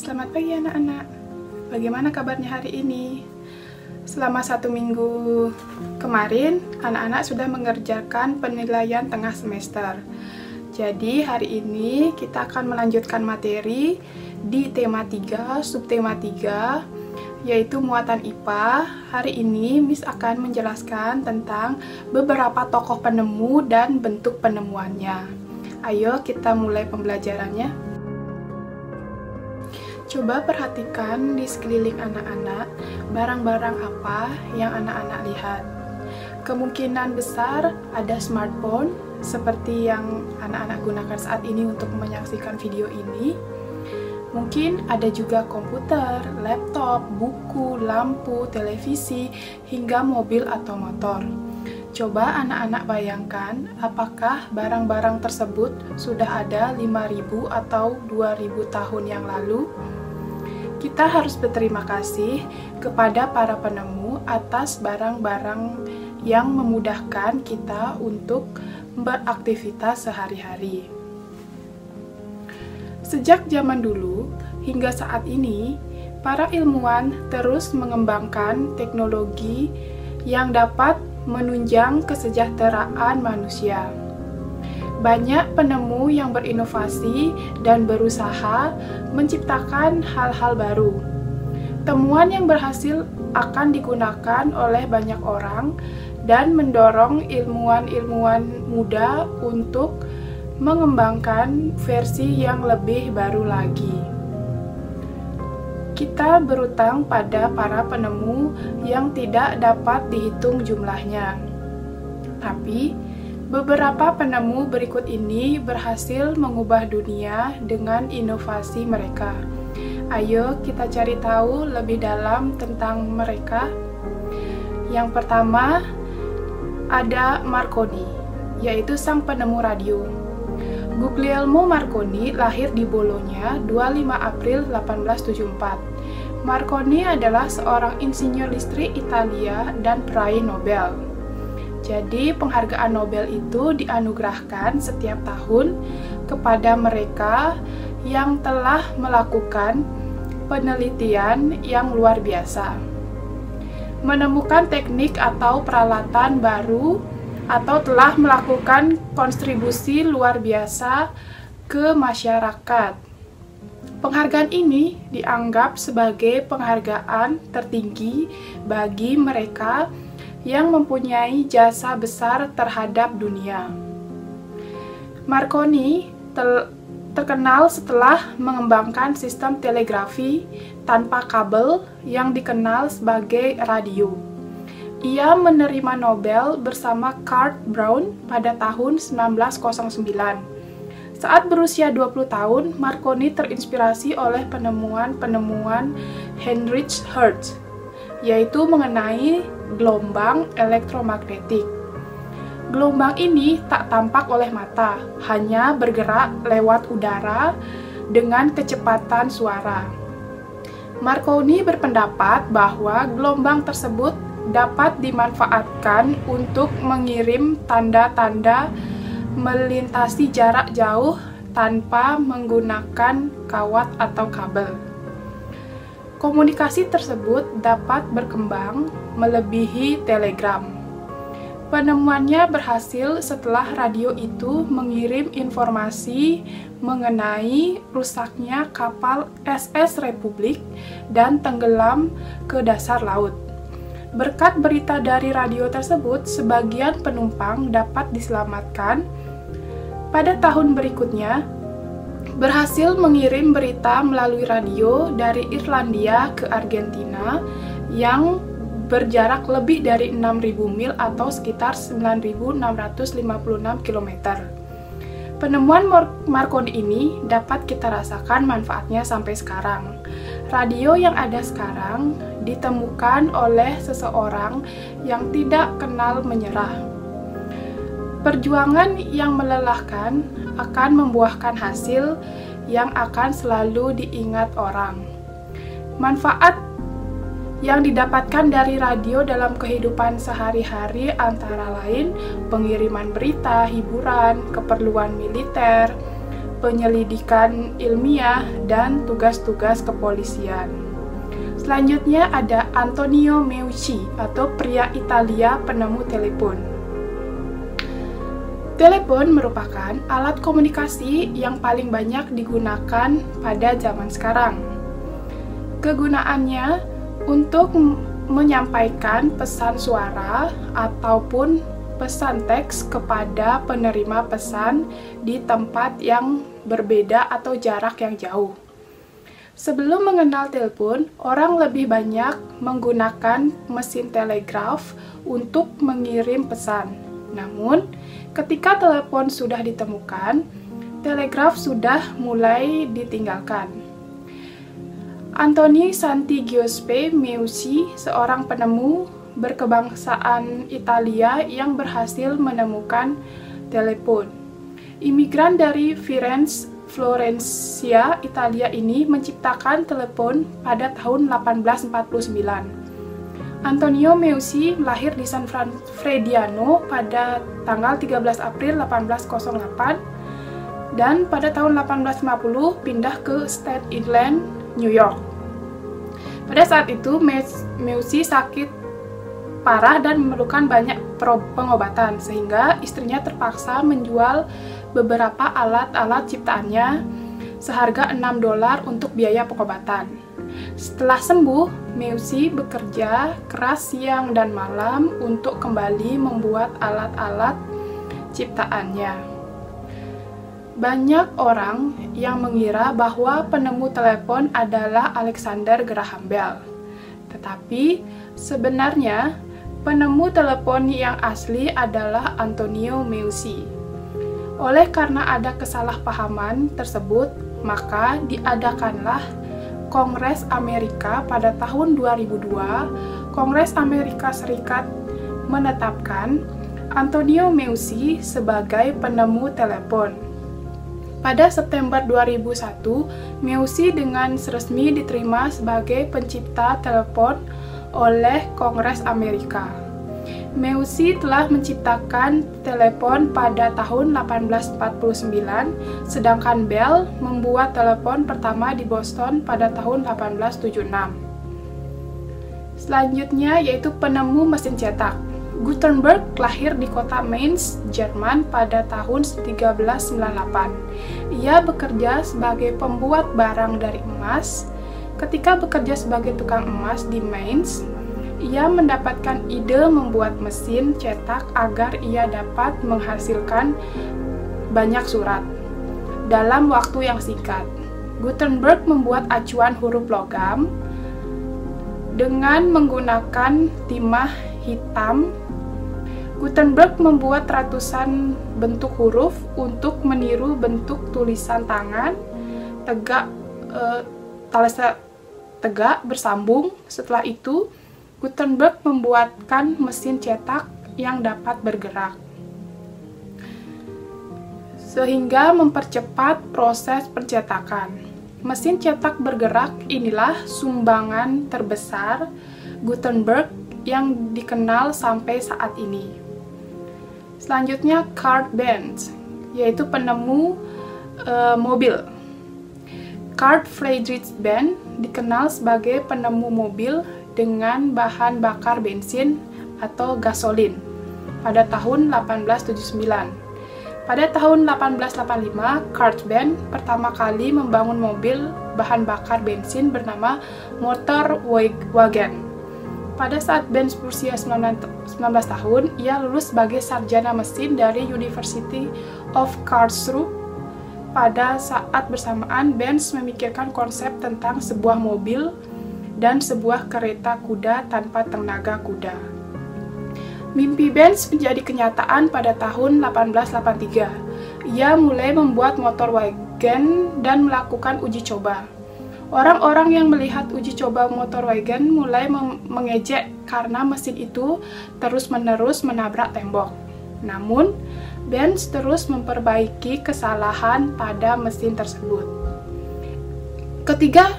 Selamat pagi anak-anak. Bagaimana kabarnya hari ini? Selama 1 minggu kemarin, anak-anak sudah mengerjakan penilaian tengah semester. Jadi hari ini kita akan melanjutkan materi di tema 3, subtema 3, yaitu muatan IPA. Hari ini Miss akan menjelaskan tentang beberapa tokoh penemu dan bentuk penemuannya. Ayo kita mulai pembelajarannya. Coba perhatikan di sekeliling anak-anak, barang-barang apa yang anak-anak lihat. Kemungkinan besar ada smartphone, seperti yang anak-anak gunakan saat ini untuk menyaksikan video ini. Mungkin ada juga komputer, laptop, buku, lampu, televisi, hingga mobil atau motor. Coba anak-anak bayangkan, apakah barang-barang tersebut sudah ada 5.000 atau 2.000 tahun yang lalu? Kita harus berterima kasih kepada para penemu atas barang-barang yang memudahkan kita untuk beraktivitas sehari-hari. Sejak zaman dulu hingga saat ini, para ilmuwan terus mengembangkan teknologi yang dapat menunjang kesejahteraan manusia. Banyak penemu yang berinovasi dan berusaha menciptakan hal-hal baru. Temuan yang berhasil akan digunakan oleh banyak orang dan mendorong ilmuwan-ilmuwan muda untuk mengembangkan versi yang lebih baru lagi. Kita berutang pada para penemu yang tidak dapat dihitung jumlahnya. Tapi beberapa penemu berikut ini berhasil mengubah dunia dengan inovasi mereka. Ayo kita cari tahu lebih dalam tentang mereka. Yang pertama ada Marconi, yaitu sang penemu radio. Guglielmo Marconi lahir di Bologna 25 April 1874. Marconi adalah seorang insinyur listrik Italia dan peraih Nobel. Jadi, penghargaan Nobel itu dianugerahkan setiap tahun kepada mereka yang telah melakukan penelitian yang luar biasa, menemukan teknik atau peralatan baru, atau telah melakukan kontribusi luar biasa ke masyarakat. Penghargaan ini dianggap sebagai penghargaan tertinggi bagi mereka yang mempunyai jasa besar terhadap dunia. Marconi terkenal setelah mengembangkan sistem telegrafi tanpa kabel yang dikenal sebagai radio. Ia menerima Nobel bersama Kurt Brown pada tahun 1909. Saat berusia 20 tahun, Marconi terinspirasi oleh penemuan-penemuan Heinrich Hertz, yaitu mengenai gelombang elektromagnetik. Gelombang ini tak tampak oleh mata, hanya bergerak lewat udara dengan kecepatan suara. Marconi berpendapat bahwa gelombang tersebut dapat dimanfaatkan untuk mengirim tanda-tanda melintasi jarak jauh tanpa menggunakan kawat atau kabel. Komunikasi tersebut dapat berkembang melebihi telegram. Penemuannya berhasil setelah radio itu mengirim informasi mengenai rusaknya kapal SS Republik dan tenggelam ke dasar laut. Berkat berita dari radio tersebut, sebagian penumpang dapat diselamatkan. Pada tahun berikutnya, berhasil mengirim berita melalui radio dari Irlandia ke Argentina yang berjarak lebih dari 6.000 mil atau sekitar 9.656 km. Penemuan Marconi ini dapat kita rasakan manfaatnya sampai sekarang. Radio yang ada sekarang ditemukan oleh seseorang yang tidak kenal menyerah. Perjuangan yang melelahkan akan membuahkan hasil yang akan selalu diingat orang. Manfaat yang didapatkan dari radio dalam kehidupan sehari-hari antara lain pengiriman berita, hiburan, keperluan militer, penyelidikan ilmiah, dan tugas-tugas kepolisian. Selanjutnya ada Antonio Meucci atau pria Italia penemu telepon. Telepon merupakan alat komunikasi yang paling banyak digunakan pada zaman sekarang. Kegunaannya untuk menyampaikan pesan suara ataupun pesan teks kepada penerima pesan di tempat yang berbeda atau jarak yang jauh. Sebelum mengenal telepon, orang lebih banyak menggunakan mesin telegraf untuk mengirim pesan. Namun, ketika telepon sudah ditemukan, telegraf sudah mulai ditinggalkan. Antoni Santi Giuseppe Meucci, seorang penemu berkebangsaan Italia yang berhasil menemukan telepon. Imigran dari Firenze, Florencia, Italia ini menciptakan telepon pada tahun 1849. Antonio Meucci lahir di San Frediano pada tanggal 13 April 1808 dan pada tahun 1850 pindah ke Staten Island, New York. Pada saat itu, Meucci sakit parah dan memerlukan banyak pengobatan, sehingga istrinya terpaksa menjual beberapa alat-alat ciptaannya seharga $6 untuk biaya pengobatan. Setelah sembuh, Meucci bekerja keras siang dan malam untuk kembali membuat alat-alat ciptaannya. Banyak orang yang mengira bahwa penemu telepon adalah Alexander Graham Bell. Tetapi sebenarnya penemu telepon yang asli adalah Antonio Meucci. Oleh karena ada kesalahpahaman tersebut, maka diadakanlah Kongres Amerika pada tahun 2002. Kongres Amerika Serikat menetapkan Antonio Meucci sebagai penemu telepon. Pada September 2001, Meucci dengan resmi diterima sebagai pencipta telepon oleh Kongres Amerika. Meucci telah menciptakan telepon pada tahun 1849, sedangkan Bell membuat telepon pertama di Boston pada tahun 1876. Selanjutnya yaitu penemu mesin cetak. Gutenberg lahir di kota Mainz, Jerman pada tahun 1398. Ia bekerja sebagai pembuat barang dari emas. Ketika bekerja sebagai tukang emas di Mainz, ia mendapatkan ide membuat mesin cetak agar ia dapat menghasilkan banyak surat dalam waktu yang singkat. Gutenberg membuat acuan huruf logam dengan menggunakan timah hitam. Gutenberg membuat ratusan bentuk huruf untuk meniru bentuk tulisan tangan tegak bersambung. Setelah itu, Gutenberg membuatkan mesin cetak yang dapat bergerak, sehingga mempercepat proses pencetakan. Mesin cetak bergerak inilah sumbangan terbesar Gutenberg yang dikenal sampai saat ini. Selanjutnya, Carl Benz, yaitu penemu mobil. Carl Friedrich Benz dikenal sebagai penemu mobil dengan bahan bakar bensin atau gasolin pada tahun 1879. Pada tahun 1885, Carl Benz pertama kali membangun mobil bahan bakar bensin bernama Motorwagen. Pada saat Benz berusia 19 tahun, ia lulus sebagai sarjana mesin dari University of Karlsruhe. Pada saat bersamaan, Benz memikirkan konsep tentang sebuah mobil dan sebuah kereta kuda tanpa tenaga kuda. Mimpi Benz menjadi kenyataan pada tahun 1883. Ia mulai membuat Motorwagen dan melakukan uji coba. Orang-orang yang melihat uji coba Motorwagen mulai mengejek karena mesin itu terus-menerus menabrak tembok. Namun, Benz terus memperbaiki kesalahan pada mesin tersebut. Ketika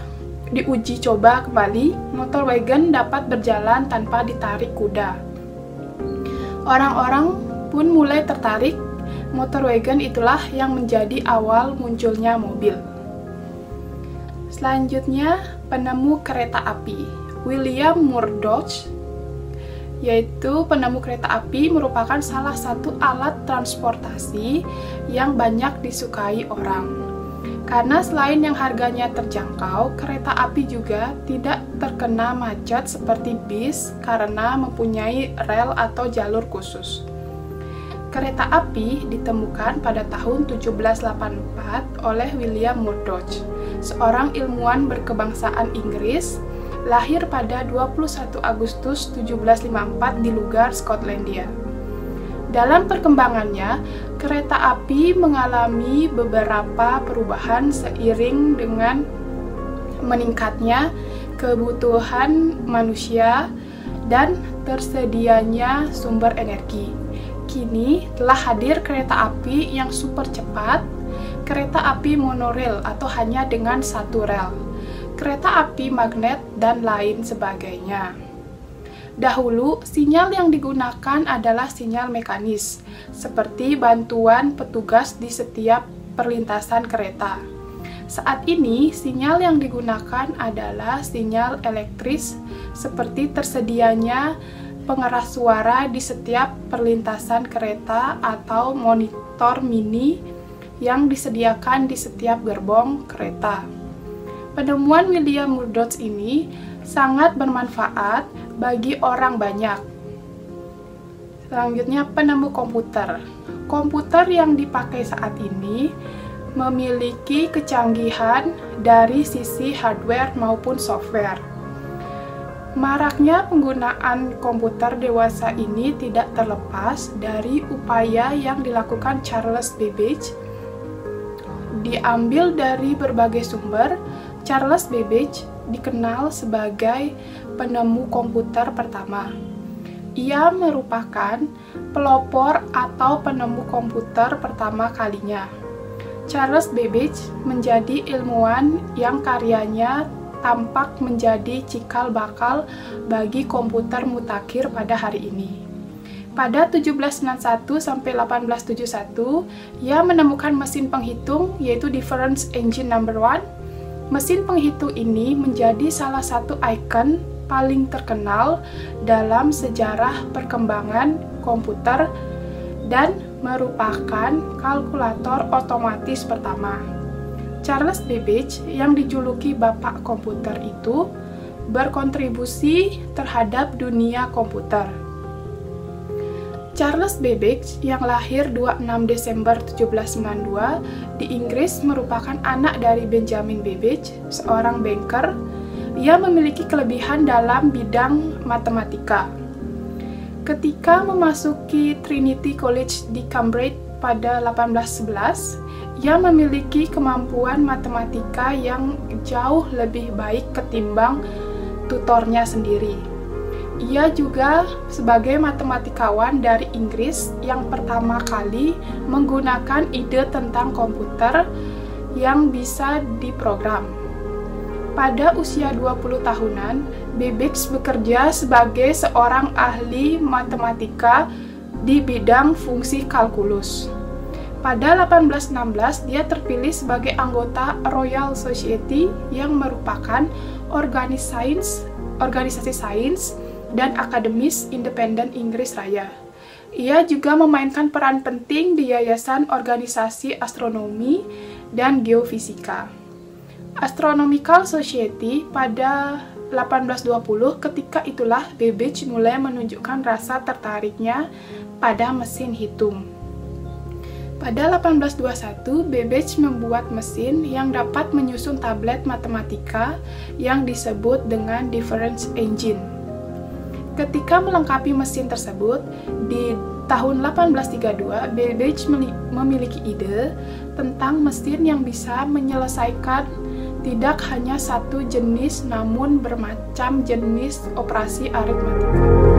diuji coba kembali, Motorwagen dapat berjalan tanpa ditarik kuda. Orang-orang pun mulai tertarik Motor wagon itulah yang menjadi awal munculnya mobil. Selanjutnya, penemu kereta api, William Murdoch, yaitu penemu kereta api merupakan salah satu alat transportasi yang banyak disukai orang. Karena selain yang harganya terjangkau, kereta api juga tidak terkena macet seperti bis karena mempunyai rel atau jalur khusus. Kereta api ditemukan pada tahun 1784 oleh William Murdoch, seorang ilmuwan berkebangsaan Inggris, lahir pada 21 Agustus 1754 di Lugar, Skotlandia. Dalam perkembangannya, kereta api mengalami beberapa perubahan seiring dengan meningkatnya kebutuhan manusia dan tersedianya sumber energi. Kini telah hadir kereta api yang super cepat, kereta api monorail atau hanya dengan satu rel, kereta api magnet, dan lain sebagainya. Dahulu, sinyal yang digunakan adalah sinyal mekanis, seperti bantuan petugas di setiap perlintasan kereta. Saat ini, sinyal yang digunakan adalah sinyal elektris, seperti tersedianya pengeras suara di setiap perlintasan kereta atau monitor mini yang disediakan di setiap gerbong kereta. Penemuan William Murdoch ini sangat bermanfaat bagi orang banyak. Selanjutnya, penemu komputer. Komputer yang dipakai saat ini memiliki kecanggihan dari sisi hardware maupun software. Maraknya penggunaan komputer dewasa ini tidak terlepas dari upaya yang dilakukan Charles Babbage. Diambil dari berbagai sumber, Charles Babbage dikenal sebagai penemu komputer pertama. Ia merupakan pelopor atau penemu komputer pertama kalinya. Charles Babbage menjadi ilmuwan yang karyanya tampak menjadi cikal bakal bagi komputer mutakhir pada hari ini. Pada 1791 sampai 1871, ia menemukan mesin penghitung yaitu Difference Engine No. 1. Mesin penghitung ini menjadi salah satu ikon paling terkenal dalam sejarah perkembangan komputer dan merupakan kalkulator otomatis pertama. Charles Babbage yang dijuluki Bapak Komputer itu berkontribusi terhadap dunia komputer. Charles Babbage yang lahir 26 Desember 1792 di Inggris merupakan anak dari Benjamin Babbage, seorang banker. Ia memiliki kelebihan dalam bidang matematika. Ketika memasuki Trinity College di Cambridge pada 1811, ia memiliki kemampuan matematika yang jauh lebih baik ketimbang tutornya sendiri. Ia juga sebagai matematikawan dari Inggris yang pertama kali menggunakan ide tentang komputer yang bisa diprogram. Pada usia 20 tahunan, Babbage bekerja sebagai seorang ahli matematika di bidang fungsi kalkulus. Pada 1816, dia terpilih sebagai anggota Royal Society yang merupakan organisasi sains dan akademis independen Inggris Raya. Ia juga memainkan peran penting di Yayasan Organisasi Astronomi dan Geofisika. Astronomical Society pada 1820, ketika itulah Babbage mulai menunjukkan rasa tertariknya pada mesin hitung. Pada 1821, Babbage membuat mesin yang dapat menyusun tablet matematika yang disebut dengan Difference Engine. Ketika melengkapi mesin tersebut, di tahun 1832, Babbage memiliki ide tentang mesin yang bisa menyelesaikan tidak hanya satu jenis namun bermacam jenis operasi aritmatika.